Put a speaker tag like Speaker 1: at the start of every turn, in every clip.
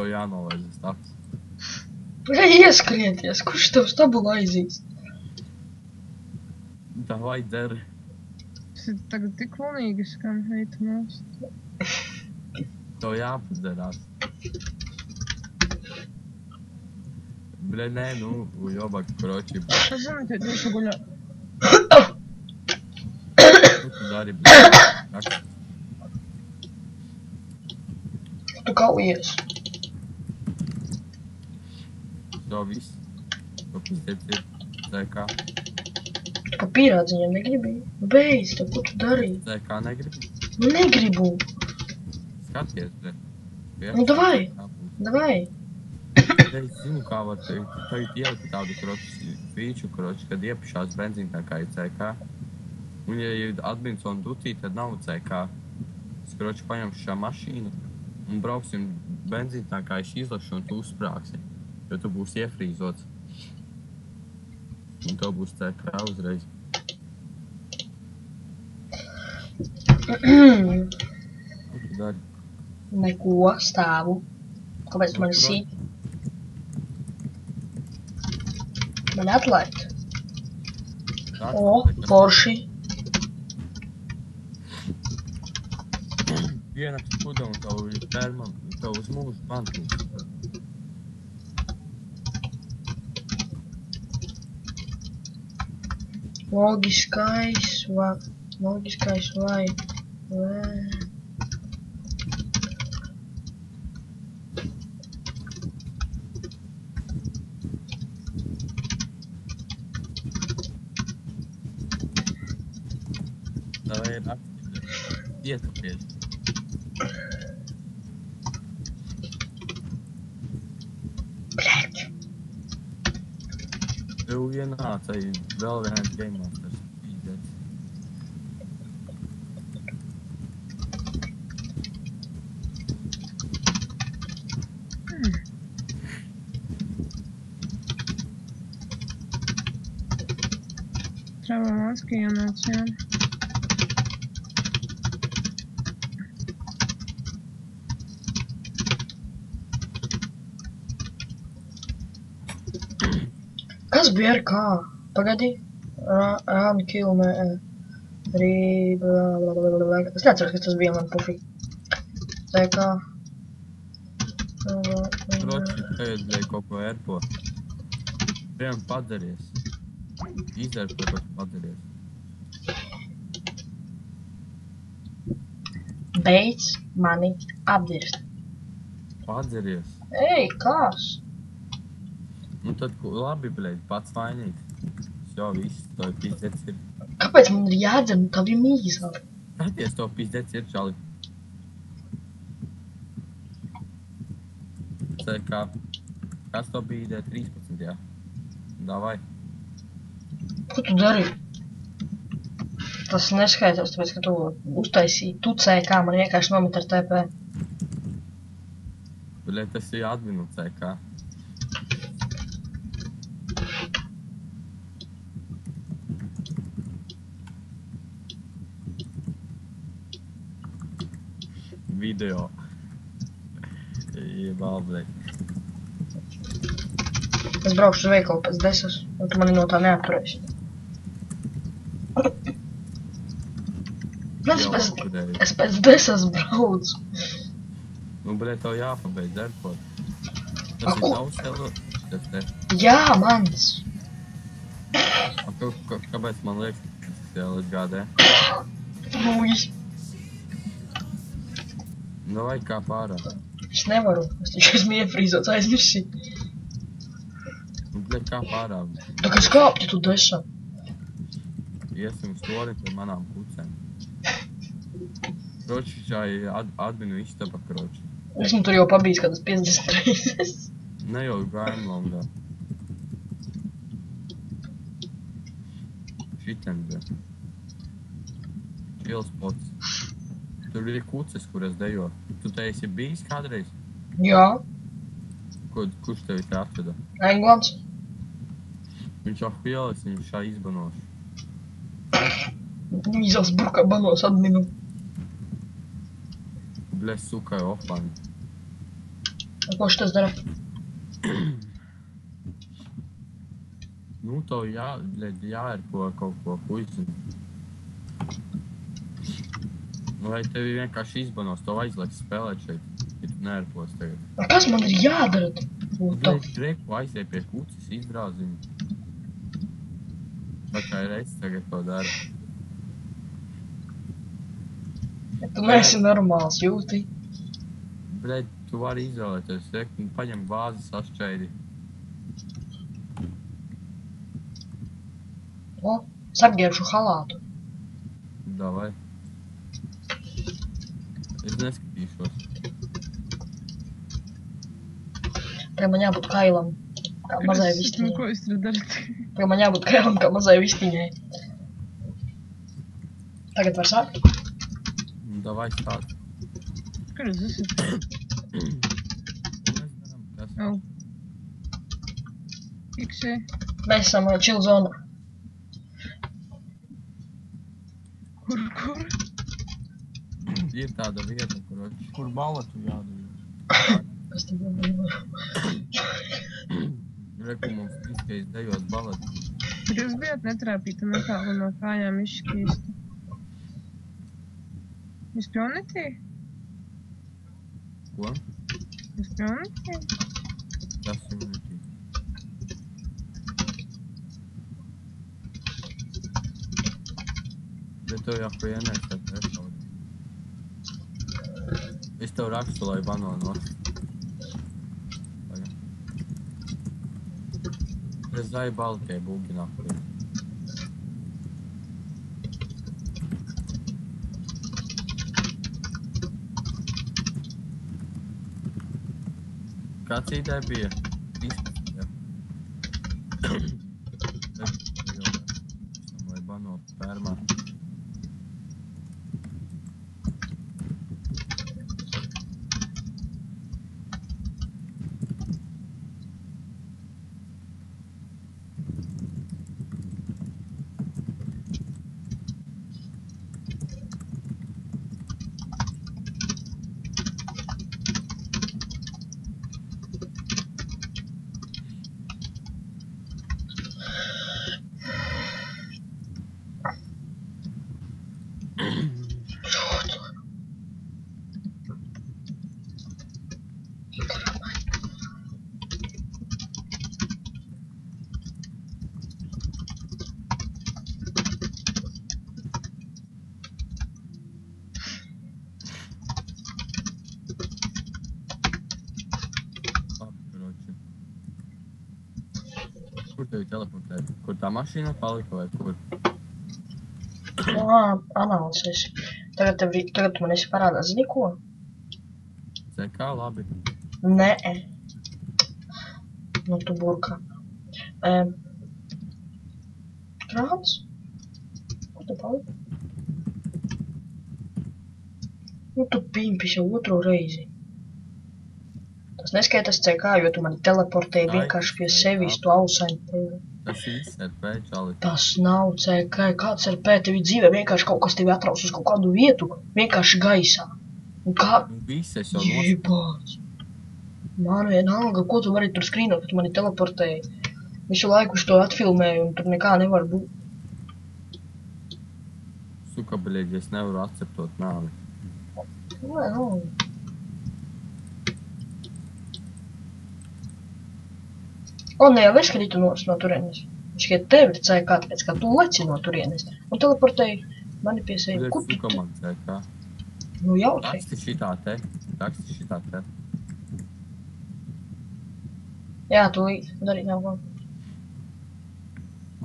Speaker 1: tev jānolaiž uz tāds.
Speaker 2: Ieskrieties, kurš tev stabu laizīs?
Speaker 1: Davai dzer.
Speaker 3: Tas tagad tik lunīgi skan, heitu nost.
Speaker 1: Tev jāpadzerās. Bļa, nē, nu, jobāk, kroči.
Speaker 3: Es zinu, te tieši guļā.
Speaker 1: Ko tu dari, bļa?
Speaker 2: Tu kaujies.
Speaker 1: To viss. To pizdēts ir. CK.
Speaker 2: Pa pierādziņiem negribi? Beidz, tev ko tu darīji?
Speaker 1: CK negribi?
Speaker 2: Nu negribu.
Speaker 1: Skaties, bļa.
Speaker 2: Nu davai. Davai.
Speaker 1: Es zinu, kā var teikt. Tagad ielikt tādu feature, kad iepišās benzīntākā ir CK. Un ja ir Adminson dutī, tad nav CK. Es, paņemšu šā mašīnu un brauksim benzīntākā izlašu un tu uzsprāksi. Jo tu būsi iefrīzots. Un tev būs CK uzreiz. Ko tu dari?
Speaker 2: Neko, stāvu. Kāpēc tu mani sīk? Man atlaid. O, forši.
Speaker 1: Vienaks puda un tev ir terman, tev uz mūžu mantīs.
Speaker 2: Loģiskais vai.
Speaker 1: Davai ir aktīvi. Ietapies.
Speaker 2: Bļaļ.
Speaker 1: Tev ienāca vēl viens game masters. Pīdēts.
Speaker 3: Trava maski ienāc, jā.
Speaker 2: Kas bija ar kā? Pagadi. Run, kill, Es neatceros, kas tas bija, man pufī. Tā kā.
Speaker 1: Kroči, tagad bija kaut ko erpo. Piemēram, padzeries. Izdari kaut ko padzeries.
Speaker 2: Beidz mani apdirst.
Speaker 1: Padzeries.
Speaker 2: Ej, kāds?
Speaker 1: Nu tad, labi, bļaļ, pats vainīgs. Jo, viss, to pizdēts ir.
Speaker 2: Kāpēc man ir jādzer tavi mīzā?
Speaker 1: Skaties, to pizdēts ir, čali. CK. Kas to bija 13, jā? Davai.
Speaker 2: Ko tu dari? Tas neskaitās, tāpēc, ka tu uztaisīji tucēji, kā man vienkārši nomet ar TP.
Speaker 1: Bļaļ, tas ir adminu CK. Video. Jebal, bļaļ.
Speaker 2: Es braukšu uz veikalu pēc 10, un tu mani no tā neatturēsi. Es pēc 10 braucu.
Speaker 1: Nu, bļaļ, tev jāpabeidz airport. Tas ir tavs tev?
Speaker 2: Jā, mans.
Speaker 1: Kāpēc man liekas, ka tas ir LSGD?
Speaker 2: Lūdzu.
Speaker 1: Nu, vai kā pārā?
Speaker 2: Es nevaru, es taču esmu iefrīzots, aizmirsi.
Speaker 1: Nu, bļaļ, kā pārā?
Speaker 2: Tā kā skāpti tu 10.
Speaker 1: Iesim stoli par manām pucēm. Kroči, šai adminu istaba, kroči.
Speaker 2: Esmu tur jau pabijis kādas 50 reizes.
Speaker 1: Ne jau gājam londā. Šitien, bļaļ. Chill spots. Tur ir kuces, kuras dejo. Tu te esi bijis kādreiz?
Speaker 2: Jā.
Speaker 1: Kurš tevi te atveda?
Speaker 2: Englants.
Speaker 1: Viņš jau pielis, viņš šā izbanoši.
Speaker 2: Mīzās burkā banos adminu.
Speaker 1: Bļaļ, sukai offline.
Speaker 2: Ko šitas dara?
Speaker 1: Nu, tev jāerpo kaut ko puisi. Vai tevi vienkārši izbanos, tev aizlieks spēlēt šeit, ja tu neerpos tagad.
Speaker 2: Kas man ir jādara?
Speaker 1: Dreku aiziet pie kucis, izdrāzini. Tā kā ir reiz tagad to dara.
Speaker 2: Tu neesi normāls, jūti.
Speaker 1: Bļaļ, tu vari izvēlēties, paņem vāzi, sašķaidi.
Speaker 2: O, sapģērbšu halātu.
Speaker 1: Davai. Es neskatīšos.
Speaker 2: Tagad man jābūt kailam, kā mazai vistiņai.
Speaker 3: Ko jūs tur darat?
Speaker 2: Tagad man jābūt kailam, kā mazai vistiņai. Tagad var sākt?
Speaker 1: Davai stāt.
Speaker 3: Kur jūs esat?
Speaker 1: Mēs darām, kas?
Speaker 3: Au. Iekšē.
Speaker 2: Mēs esam chill zonā.
Speaker 3: Kur?
Speaker 1: Ir tāda vieta, kur balatu jādara.
Speaker 2: Kas te vēl?
Speaker 1: Reku mums izskais dejos balatu.
Speaker 3: Kur jūs bijāt netrāpīta netālu no kājām izšķīsta? Jūs pionetī?
Speaker 1: Ko?
Speaker 3: Jūs pionetī?
Speaker 1: Tas ir unitī. Bet tev jāpienēs, tad nešaudi. Es tev rakstu, lai bano nost. Es zāju baltie būgi naktī. Kāds ideja bija? 13, jā. Lai bano pērmā. Kur tevi teleportēt? Kur tā mašīna palika vai kur?
Speaker 2: Analises. Tagad tu man esi parādā, zini ko?
Speaker 1: CK labi.
Speaker 2: Nē. Nu tu burkā. Krāns? Kur tu palika? Nu tu pimpis jau otro reizi. Tas neskaitas CK, jo tu mani teleportēji vienkārši pie sevis, tu ausaini tevi.
Speaker 1: Tas viss RP, čali.
Speaker 2: Tas nav CK, kāds RP tevi dzīvē, vienkārši kaut kas tevi atrauc uz kaut kādu vietu, vienkārši gaisā. Un kā?
Speaker 1: Viss es jau nosaka.
Speaker 2: Jebāts. Man vienalga, ko tu vari tur skrīnot, ka tu mani teleportēji. Visu laiku es to atfilmēju un tur nekā nevar būt.
Speaker 1: Suka, bļēģi, es nevaru akceptot nāvi.
Speaker 2: Nē, nu. Un ne jau es kritu no turienes. Viņš šķiet tevi ir CK, tāpēc kā tu leci no turienes. Un teleportēji mani pie sevi.
Speaker 1: Bļēģi,
Speaker 2: Kur tu
Speaker 1: suka man CK.
Speaker 2: Nu jautri.
Speaker 1: Raksti šitā te. Raksti šitā te.
Speaker 2: Jā, tu darīt nav ko.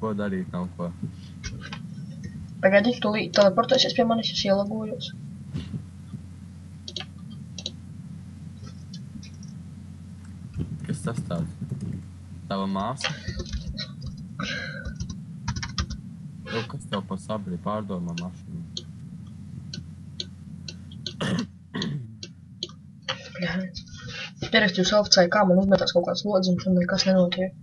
Speaker 1: Ko darīt nav ko?
Speaker 2: Pagaidi, tu teleportēsies pie manis, es ielagojos.
Speaker 1: Kas tas tāds? Tava māsa? Jau kas tev pa sabri pārdomā mašīnu?
Speaker 2: Pierakstīju self-CK, man uzmetās kaut kāds lodziņš un nekas nenotiek.